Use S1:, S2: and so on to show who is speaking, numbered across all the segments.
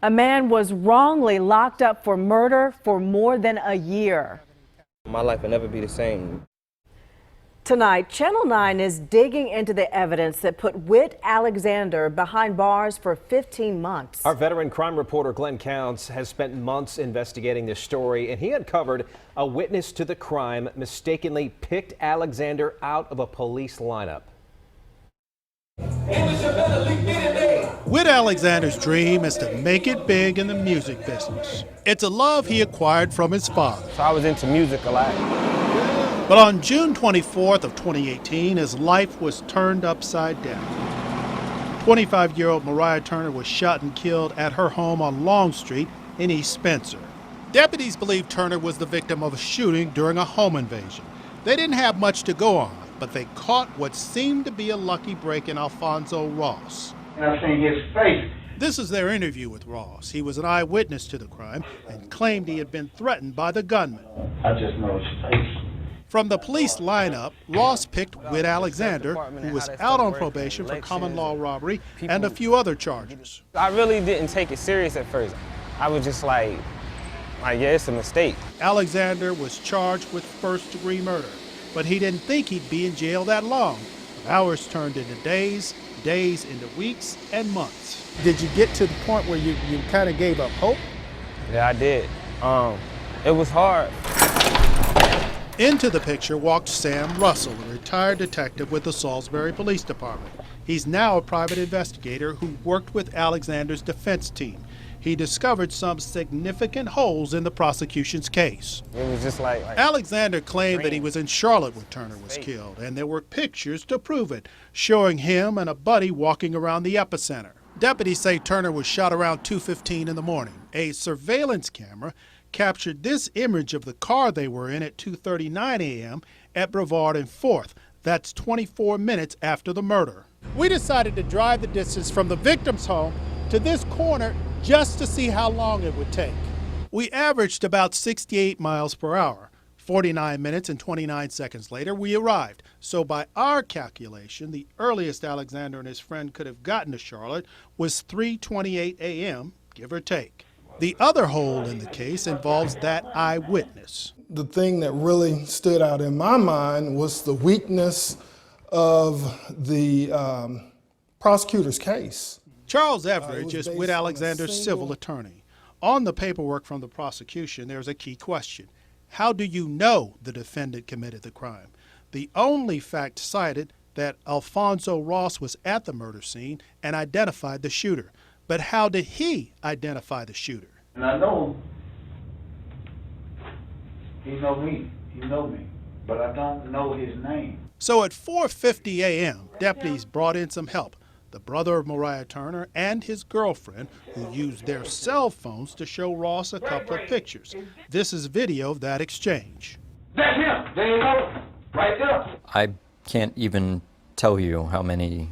S1: A man was wrongly locked up for murder for more than a year.
S2: My life will never be the same.
S1: Tonight, Channel 9 is digging into the evidence that put Whit Alexander behind bars for 15 months.
S3: Our veteran crime reporter Glenn Counts has spent months investigating this story, and he uncovered a witness to the crime mistakenly picked Alexander out of a police lineup.
S4: Whit Alexander's dream is to make it big in the music business. It's a love he acquired from his father.
S2: So I was into music a lot.
S4: But on June 24th of 2018, his life was turned upside down. 25-year-old Mariah Turner was shot and killed at her home on Long Street in East Spencer. Deputies believe Turner was the victim of a shooting during a home invasion. They didn't have much to go on, but they caught what seemed to be a lucky break in Alfonso Ross.
S5: And I've seen his face.
S4: This is their interview with Ross. He was an eyewitness to the crime and claimed he had been threatened by the gunman.
S5: I just know his face.
S4: From the police lineup, Ross picked Whit Alexander, who was out on probation for common law robbery and a few other charges.
S2: I really didn't take it serious at first. I was just like, yeah, it's a mistake.
S4: Alexander was charged with first-degree murder, but he didn't think he'd be in jail that long. Hours turned into days, days into weeks, and months.
S6: Did you get to the point where you kind of gave up hope?
S2: Yeah, I did. It was hard.
S4: Into the picture walked Sam Russell, a retired detective with the Salisbury Police Department. He's now a private investigator who worked with Alexander's defense team. He discovered some significant holes in the prosecution's case.
S2: It was just like
S4: Alexander claimed that he was in Charlotte when Turner was killed, and there were pictures to prove it, showing him and a buddy walking around the epicenter. Deputies say Turner was shot around 2:15 in the morning. A surveillance camera captured this image of the car they were in at 2:39 a.m. at Brevard and 4th. That's 24 minutes after the murder. We decided to drive the distance from the victim's home to this corner just to see how long it would take. We averaged about 68 miles per hour. 49 minutes and 29 seconds later, we arrived. So by our calculation, the earliest Alexander and his friend could have gotten to Charlotte was 3:28 a.m., give or take. The other hole in the case involves that eyewitness.
S7: The thing that really stood out in my mind was the weakness of the prosecutor's case.
S4: Charles Everidge is Whit Alexander's civil attorney. On the paperwork from the prosecution, there's a key question. How do you know the defendant committed the crime? The only fact cited that Alfonso Ross was at the murder scene and identified the shooter. But how did he identify the shooter?
S5: And I know he know me, but I don't know his name.
S4: So at 4:50 a.m., deputies brought in some help. The brother of Mariah Turner and his girlfriend, who used their cell phones to show Ross a couple of pictures. This is video of that exchange.
S5: That's him. There you go. Right there.
S8: I can't even tell you how many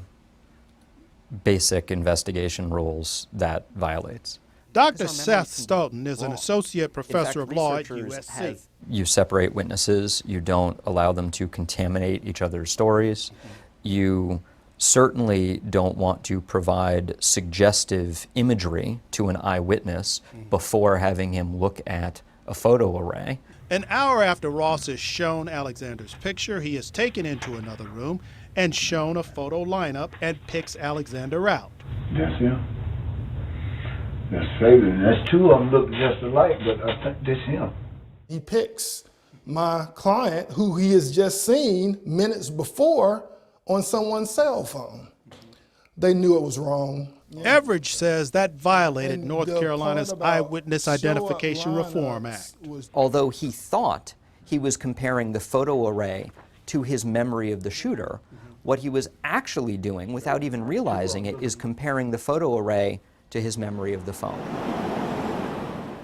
S8: basic investigation rules that violates.
S4: Dr. Seth Stoughton is an associate professor of law at USC.
S8: You separate witnesses. You don't allow them to contaminate each other's stories. You certainly don't want to provide suggestive imagery to an eyewitness before having him look at a photo array.
S4: An hour after Ross is shown Alexander's picture, he is taken into another room and shown a photo lineup and picks Alexander out.
S5: That's him. That's Fabian. That's two of them look just alike, but I think that's him.
S7: He picks my client, who he has just seen minutes before on someone's cell phone. They knew it was wrong.
S4: Everidge says that violated North Carolina's Eyewitness Identification Reform Act.
S8: Although he thought he was comparing the photo array to his memory of the shooter, what he was actually doing, without even realizing it, is comparing the photo array to his memory of the phone.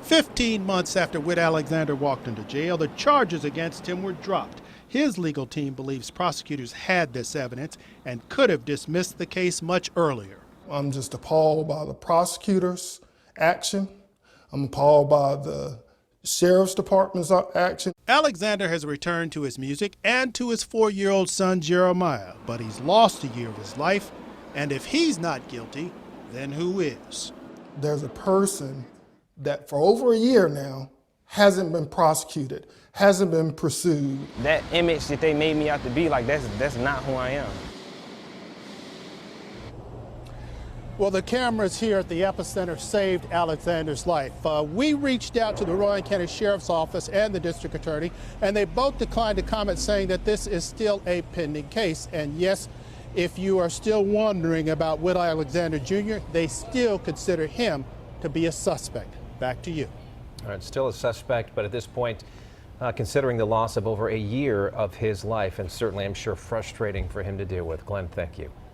S4: 15 months after Whit Alexander walked into jail, the charges against him were dropped. His legal team believes prosecutors had this evidence and could have dismissed the case much earlier.
S7: I'm just appalled by the prosecutor's action. I'm appalled by the Sheriff's Department's action.
S4: Alexander has returned to his music and to his 4-year-old son Jeremiah, but he's lost a year of his life, and if he's not guilty, then who is?
S7: there's a person that for over a year now hasn't been prosecuted, hasn't been pursued.
S2: That image that they made me out to be, like, that's not who I am.
S4: Well, the cameras here at the epicenter saved Alexander's life. We reached out to the Rowan County Sheriff's Office and the district attorney, and they both declined to comment, saying that this is still a pending case. And yes, if you are still wondering about Whit Alexander Jr., they still consider him to be a suspect. Back to you.
S3: All right, still a suspect, but at this point, considering the loss of over a year of his life, and certainly I'm sure frustrating for him to deal with. Glenn, thank you.